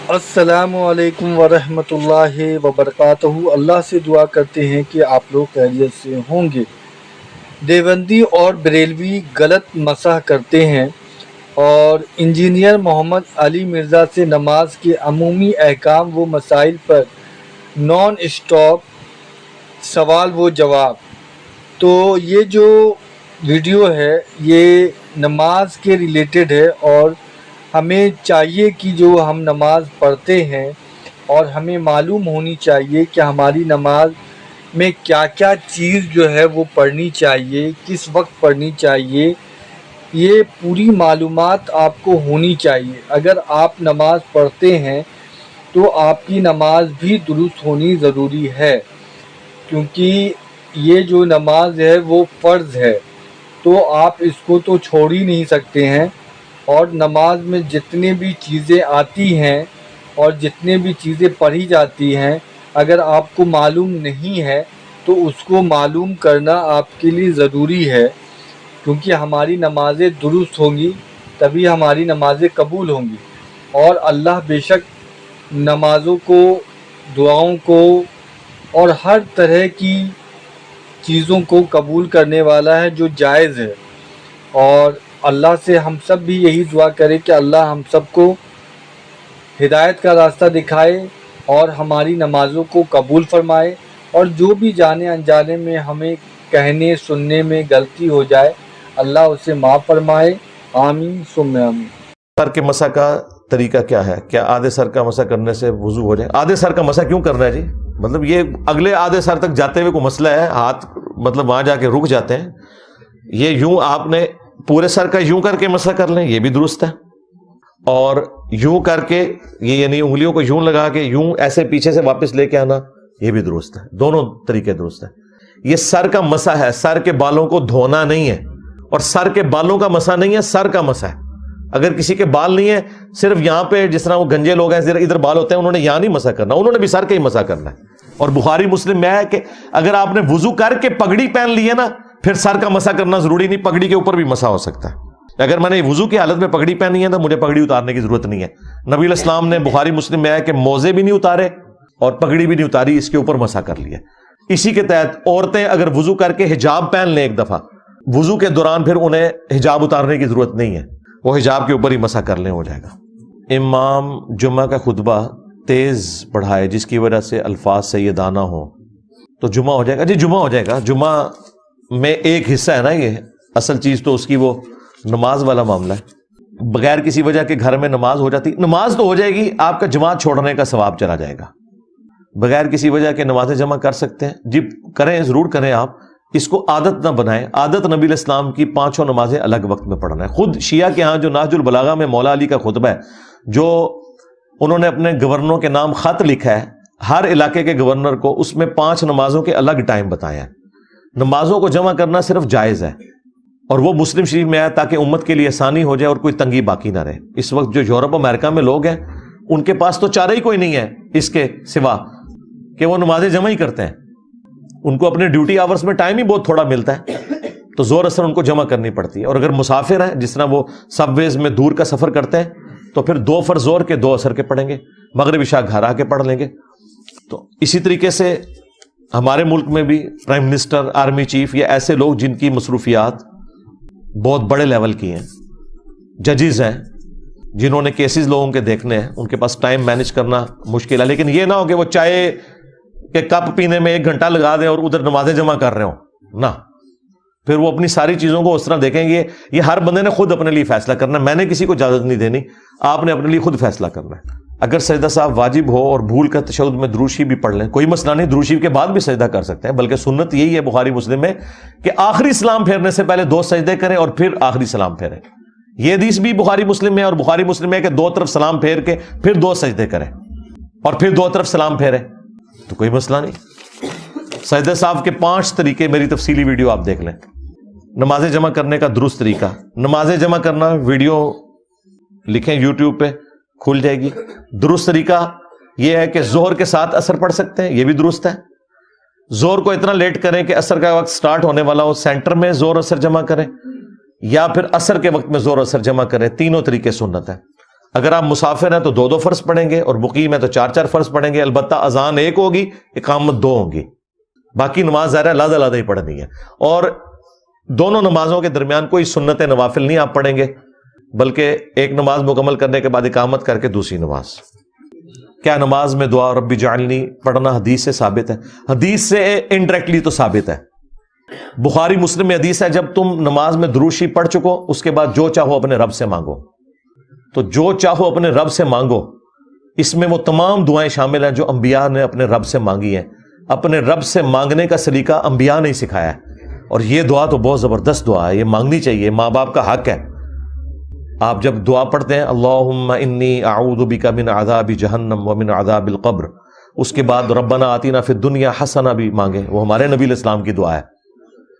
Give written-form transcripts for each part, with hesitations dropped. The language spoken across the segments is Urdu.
السلام علیکم ورحمۃ اللہ وبرکاتہ۔ اللہ سے دعا کرتے ہیں کہ آپ لوگ خیریت سے ہوں گے۔ دیوبندی اور بریلوی غلط مسح کرتے ہیں اور انجینئر محمد علی مرزا سے نماز کے عمومی احکام و مسائل پر نان اسٹاپ سوال و جواب۔ تو یہ جو ویڈیو ہے یہ نماز کے ریلیٹڈ ہے، اور ہمیں چاہیے کہ جو ہم نماز پڑھتے ہیں اور ہمیں معلوم ہونی چاہیے کہ ہماری نماز میں کیا کیا چیز جو ہے وہ پڑھنی چاہیے، کس وقت پڑھنی چاہیے، یہ پوری معلومات آپ کو ہونی چاہیے۔ اگر آپ نماز پڑھتے ہیں تو آپ کی نماز بھی درست ہونی ضروری ہے، کیونکہ یہ جو نماز ہے وہ فرض ہے، تو آپ اس کو تو چھوڑ ہی نہیں سکتے ہیں۔ اور نماز میں جتنے بھی چیزیں آتی ہیں اور جتنے بھی چیزیں پڑھی جاتی ہیں، اگر آپ کو معلوم نہیں ہے تو اس کو معلوم کرنا آپ کے لیے ضروری ہے، کیونکہ ہماری نمازیں درست ہوں گی تبھی ہماری نمازیں قبول ہوں گی۔ اور اللہ بے شک نمازوں کو، دعاؤں کو اور ہر طرح کی چیزوں کو قبول کرنے والا ہے جو جائز ہے۔ اور اللہ سے ہم سب بھی یہی دعا کریں کہ اللہ ہم سب کو ہدایت کا راستہ دکھائے اور ہماری نمازوں کو قبول فرمائے، اور جو بھی جانے انجانے میں ہمیں کہنے سننے میں غلطی ہو جائے اللہ اسے معاف فرمائے، آمین ثم آمین۔ سر کے مسح کا طریقہ کیا ہے؟ کیا آدھے سر کا مسح کرنے سے وضو ہو جائے؟ آدھے سر کا مسح کیوں کرنا ہے جی؟ مطلب یہ اگلے آدھے سر تک جاتے ہوئے کوئی مسئلہ ہے؟ ہاتھ مطلب وہاں جا کے رک جاتے ہیں؟ یہ یوں آپ نے پورے سر کا یوں کر کے مسح کر لیں، یہ بھی درست ہے، اور یوں کر کے یہ یعنی انگلیوں کو یوں لگا کے یوں ایسے پیچھے سے واپس لے کے آنا، یہ بھی درست ہے۔ دونوں طریقے درست ہیں۔ یہ سر کا مسح ہے، سر کے بالوں کو دھونا نہیں ہے، اور سر کے بالوں کا مسح نہیں ہے، سر کا مسح ہے۔ اگر کسی کے بال نہیں ہے، صرف یہاں پہ جس طرح وہ گنجے لوگ ہیں ادھر بال ہوتے ہیں، انہوں نے یہاں نہیں مسح کرنا، انہوں نے بھی سر کا ہی مسح کرنا ہے۔ اور بخاری مسلم میں ہے کہ اگر آپ نے وضو کر کے پگڑی پہن لی ہے نا، پھر سر کا مسح کرنا ضروری نہیں، پگڑی کے اوپر بھی مسح ہو سکتا ہے۔ اگر میں نے وضو کی حالت میں پگڑی پہنی ہے تو مجھے پگڑی اتارنے کی ضرورت نہیں ہے۔ نبی علیہ السلام نے بخاری مسلم میں ہے کہ موزے بھی نہیں اتارے اور پگڑی بھی نہیں اتاری، اس کے اوپر مسح کر لیا۔ اسی کے تحت عورتیں اگر وضو کر کے حجاب پہن لیں ایک دفعہ، وضو کے دوران پھر انہیں حجاب اتارنے کی ضرورت نہیں ہے، وہ حجاب کے اوپر ہی مسح کر لیں، ہو جائے گا۔ امام جمعہ کا خطبہ تیز پڑھائے جس کی وجہ سے الفاظ سیدانہ ہو تو جمعہ ہو جائے گا؟ جی جمعہ ہو جائے گا۔ جمعہ میں ایک حصہ ہے نا، یہ اصل چیز تو اس کی وہ نماز والا معاملہ ہے۔ بغیر کسی وجہ کے گھر میں نماز ہو جاتی، نماز تو ہو جائے گی، آپ کا جماعت چھوڑنے کا ثواب چلا جائے گا۔ بغیر کسی وجہ کے نمازیں جمع کر سکتے ہیں جی، کریں، ضرور کریں۔ آپ اس کو عادت نہ بنائیں۔ عادت نبی علیہ السلام کی 5 نمازیں الگ وقت میں پڑھنا ہے۔ خود شیعہ کے ہاں جو نہج البلاغہ میں مولا علی کا خطبہ ہے، جو انہوں نے اپنے گورنروں کے نام خط لکھا ہے، ہر علاقے کے گورنر کو، اس میں 5 نمازوں کے الگ ٹائم بتایا ہے۔ نمازوں کو جمع کرنا صرف جائز ہے، اور وہ مسلم شریف میں آیا تاکہ امت کے لیے آسانی ہو جائے اور کوئی تنگی باقی نہ رہے۔ اس وقت جو یورپ امریکہ میں لوگ ہیں ان کے پاس تو چارہ ہی کوئی نہیں ہے اس کے سوا کہ وہ نمازیں جمع ہی کرتے ہیں۔ ان کو اپنے ڈیوٹی آورز میں ٹائم ہی بہت تھوڑا ملتا ہے، تو زور اثر ان کو جمع کرنی پڑتی ہے۔ اور اگر مسافر ہیں، جس طرح وہ سب ویز میں دور کا سفر کرتے ہیں، تو پھر 2 فرض زور کے 2 اثر کے پڑھیں گے، مغرب عشاء گھر آ کے پڑھ لیں گے۔ تو اسی طریقے سے ہمارے ملک میں بھی پرائم منسٹر، آرمی چیف، یا ایسے لوگ جن کی مصروفیات بہت بڑے لیول کی ہیں، ججز ہیں جنہوں نے کیسز لوگوں کے دیکھنے ہیں، ان کے پاس ٹائم مینج کرنا مشکل ہے۔ لیکن یہ نہ ہو کہ وہ چائے کے کپ پینے میں 1 گھنٹہ لگا دیں اور ادھر نمازیں جمع کر رہے ہوں، نہ، پھر وہ اپنی ساری چیزوں کو اس طرح دیکھیں گے۔ یہ ہر بندے نے خود اپنے لیے فیصلہ کرنا ہے، میں نے کسی کو اجازت نہیں دینی، آپ نے اپنے لیے خود فیصلہ کرنا ہے۔ اگر سجدہ صاحب واجب ہو اور بھول کر تشہد میں درود شریف بھی پڑھ لیں، کوئی مسئلہ نہیں، درود شریف کے بعد بھی سجدہ کر سکتے ہیں، بلکہ سنت یہی ہے بخاری مسلم میں کہ آخری سلام پھیرنے سے پہلے 2 سجدے کریں اور پھر آخری سلام پھیریں۔ یہ حدیث بھی بخاری مسلم میں، اور بخاری مسلم میں کہ 2 طرف سلام پھیر کے پھر 2 سجدے کریں اور پھر 2 طرف سلام پھیریں، تو کوئی مسئلہ نہیں۔ سجدہ صاحب کے 5 طریقے، میری تفصیلی ویڈیو آپ دیکھ لیں۔ نمازیں جمع کرنے کا درست طریقہ، نمازیں جمع کرنا، ویڈیو لکھیں یوٹیوب پہ کھل جائے گی۔ درست طریقہ یہ ہے کہ ظہر کے ساتھ عصر پڑھ سکتے ہیں، یہ بھی درست ہے۔ ظہر کو اتنا لیٹ کریں کہ عصر کا وقت سٹارٹ ہونے والا ہو، سینٹر میں ظہر عصر جمع کریں، یا پھر عصر کے وقت میں ظہر عصر جمع کریں، تینوں طریقے سنت ہے۔ اگر آپ مسافر ہیں تو 2 فرض پڑھیں گے، اور مقیم ہیں تو 4 فرض پڑھیں گے، البتہ اذان 1 ہوگی، اقامت 2 ہوں گی، باقی نماز ظاہر ہے علیحدہ ہی پڑھنی ہے۔ اور دونوں نمازوں کے درمیان کوئی سنت نوافل نہیں آپ پڑھیں گے، بلکہ ایک نماز مکمل کرنے کے بعد اقامت کر کے دوسری نماز۔ کیا نماز میں دعا رب اجعلنی پڑھنا حدیث سے ثابت ہے؟ حدیث سے انڈائریکٹلی تو ثابت ہے۔ بخاری مسلم میں حدیث ہے، جب تم نماز میں درود شریف پڑھ چکو، اس کے بعد جو چاہو اپنے رب سے مانگو۔ تو جو چاہو اپنے رب سے مانگو، اس میں وہ تمام دعائیں شامل ہیں جو انبیاء نے اپنے رب سے مانگی ہیں۔ اپنے رب سے مانگنے کا سلیقہ انبیاء نے ہی سکھایا ہے، اور یہ دعا تو بہت زبردست دعا ہے، یہ مانگنی چاہیے، ماں باپ کا حق ہے۔ آپ جب دعا پڑھتے ہیں اللہم انی اعوذ بک من عذاب جہنم ومن عذاب القبر، اس کے بعد ربنا آتینا فی الدنیا حسنہ بھی مانگیں، وہ ہمارے نبی علیہ السلام کی دعا ہے،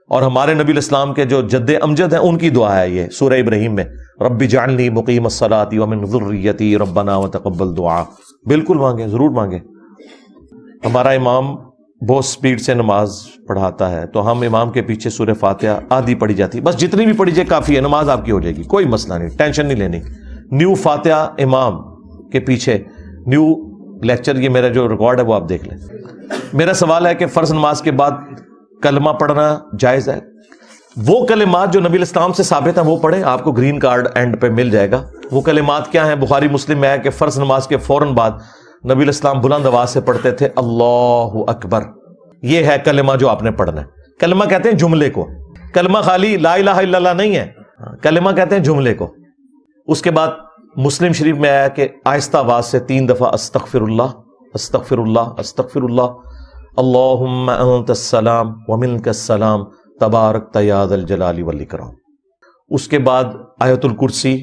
اور ہمارے نبی علیہ السلام کے جو جد امجد ہیں ان کی دعا ہے یہ سورہ ابراہیم میں، رب اجعلنی مقیم الصلاۃ ومن ذریتی ربنا وتقبل دعا۔ بالکل مانگیں، ضرور مانگیں۔ ہمارا امام بہت سپیڈ سے نماز پڑھاتا ہے، تو ہم امام کے پیچھے سورہ فاتحہ آدھی پڑھی جاتی، بس جتنی بھی پڑھی جائے کافی ہے، نماز آپ کی ہو جائے گی، کوئی مسئلہ نہیں، ٹینشن نہیں لینی۔ نیو فاتحہ امام کے پیچھے نیو لیکچر، یہ میرا جو ریکارڈ ہے وہ آپ دیکھ لیں۔ میرا سوال ہے کہ فرض نماز کے بعد کلمہ پڑھنا جائز ہے؟ وہ کلمات جو نبی علیہ السلام سے ثابت ہیں وہ پڑھیں، آپ کو گرین کارڈ اینڈ پہ مل جائے گا۔ وہ کلمات کیا ہیں؟ بخاری مسلم میں ہے کہ فرض نماز کے فوراً بعد نبی علیہ السلام بلند آواز سے پڑھتے تھے اللہ اکبر، یہ ہے کلمہ جو آپ نے پڑھنا ہے۔ کلمہ کہتے ہیں جملے کو، کلمہ خالی لا الہ الا اللہ نہیں ہے، کلمہ کہتے ہیں جملے کو۔ اس کے بعد مسلم شریف میں آیا کہ آہستہ آواز سے 3 دفعہ استغفر اللہ استغفر اللہ استغفر اللہ، اللہم انت السلام ومنک السلام تبارک یا ذا الجلال والاکرام۔ اس کے بعد آیت الکرسی،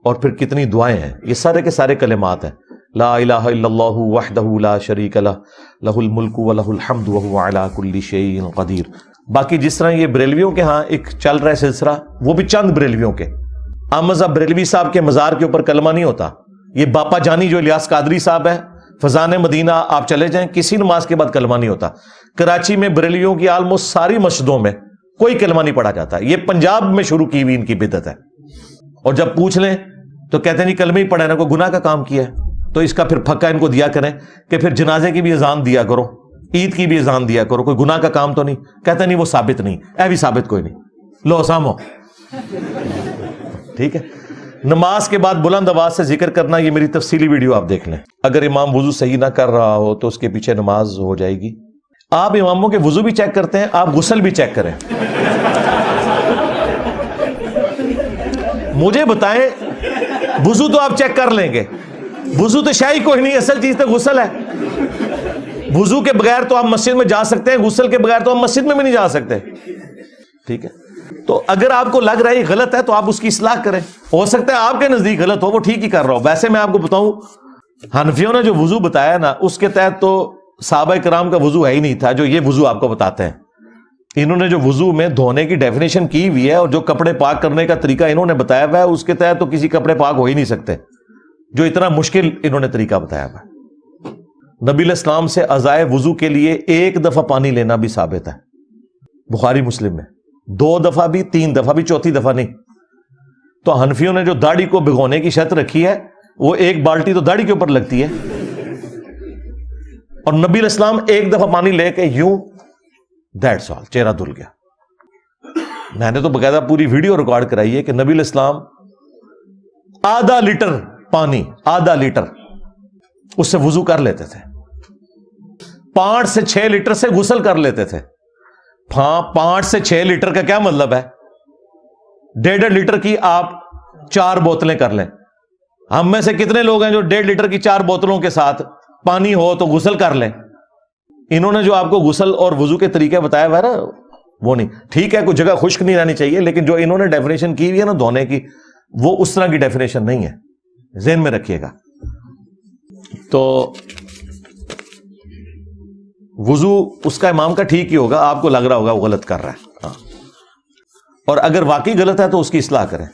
اور پھر کتنی دعائیں ہیں، یہ سارے کے سارے کلمات ہیں۔ لا الہ الا اللہ وحدہ لا شریک لہ لہ الملک ولہ الحمد وہو علی کل شیء قدیر۔ باقی جس طرح یہ بریلویوں کے ہاں ایک چل رہا ہے سلسلہ، وہ بھی چند بریلویوں کے، احمد صاحب بریلوی صاحب کے مزار کے اوپر کلمہ نہیں ہوتا۔ یہ باپا جانی جو الیاس قادری صاحب ہے، فضان مدینہ آپ چلے جائیں، کسی نماز کے بعد کلمہ نہیں ہوتا۔ کراچی میں بریلویوں کی آلموسٹ ساری مسجدوں میں کوئی کلمہ نہیں پڑھا جاتا، یہ پنجاب میں شروع کی ہوئی ان کی بدعت ہے۔ اور جب پوچھ لیں تو کہتے ہیں نہیں کلمہ ہی پڑھا ہے، نہ کوئی گناہ کا کام کیا ہے، تو اس کا پھر پھکا ان کو دیا کریں کہ پھر جنازے کی بھی اذان دیا کرو، عید کی بھی اذان دیا کرو، کوئی گناہ کا کام تو نہیں۔ کہتے نہیں وہ ثابت نہیں، اے بھی ثابت کوئی نہیں، لو سامو۔ ٹھیک ہے، نماز کے بعد بلند آواز سے ذکر کرنا، یہ میری تفصیلی ویڈیو آپ دیکھ لیں۔ اگر امام وضو صحیح نہ کر رہا ہو تو اس کے پیچھے نماز ہو جائے گی۔ آپ اماموں کے وضو بھی چیک کرتے ہیں، آپ غسل بھی چیک کریں۔ مجھے بتائیں، وضو تو آپ چیک کر لیں گے، وضو تو شاہی کوئی نہیں، اصل چیز تو غسل ہے۔ وضو کے بغیر تو آپ مسجد میں جا سکتے ہیں، غسل کے بغیر تو آپ مسجد میں بھی نہیں جا سکتے۔ ٹھیک ہے، تو اگر آپ کو لگ رہا ہے یہ غلط ہے تو آپ اس کی اصلاح کریں، ہو سکتا ہے آپ کے نزدیک غلط ہو، وہ ٹھیک ہی کر رہا ہو۔ ویسے میں آپ کو بتاؤں، حنفیوں نے جو وضو بتایا نا، اس کے تحت تو صحابہ کرام کا وضو ہے ہی نہیں تھا جو یہ وضو آپ کو بتاتے ہیں۔ انہوں نے جو وضو میں دھونے کی ڈیفینیشن کی ہوئی ہے اور جو کپڑے پاک کرنے کا طریقہ انہوں نے بتایا ہوا ہے، اس کے تحت تو کسی کپڑے پاک ہو ہی نہیں سکتے، جو اتنا مشکل انہوں نے طریقہ بتایا ہوا ہے۔ نبی علیہ السلام سے ازائے وضو کے لیے 1 دفعہ پانی لینا بھی ثابت ہے، بخاری مسلم میں 2 دفعہ بھی، 3 دفعہ بھی، 4تھی دفعہ نہیں۔ تو حنفیوں نے جو داڑھی کو بھگونے کی شرط رکھی ہے، وہ 1 بالٹی تو داڑھی کے اوپر لگتی ہے، اور نبی علیہ السلام 1 دفعہ پانی لے کے یوں دیٹس آل، چہرہ دھل گیا۔ میں نے تو باقاعدہ پوری ویڈیو ریکارڈ کرائی ہے کہ نبی علیہ السلام آدھا لیٹر پانی، آدھا لیٹر اس سے وضو کر لیتے تھے، 5 سے 6 لیٹر سے غسل کر لیتے تھے۔ 5 سے 6 لیٹر کا کیا مطلب ہے؟ 1.5 لیٹر کی آپ 4 بوتلیں کر لیں۔ ہم میں سے کتنے لوگ ہیں جو 1.5 لیٹر کی 4 بوتلوں کے ساتھ پانی ہو تو غسل کر لیں؟ انہوں نے جو آپ کو غسل اور وضو کے طریقے بتایا ہوا ہے نا، وہ نہیں ٹھیک ہے، کوئی جگہ خشک نہیں رہنی چاہیے، لیکن جو انہوں نے ڈیفینیشن کی ہوئی ہے نا دھونے کی، وہ اس طرح کی ڈیفینیشن نہیں ہے، ذہن میں رکھیے گا۔ تو وضو اس کا امام کا ٹھیک ہی ہوگا، آپ کو لگ رہا ہوگا وہ غلط کر رہا ہے، اور اگر واقعی غلط ہے تو اس کی اصلاح کریں۔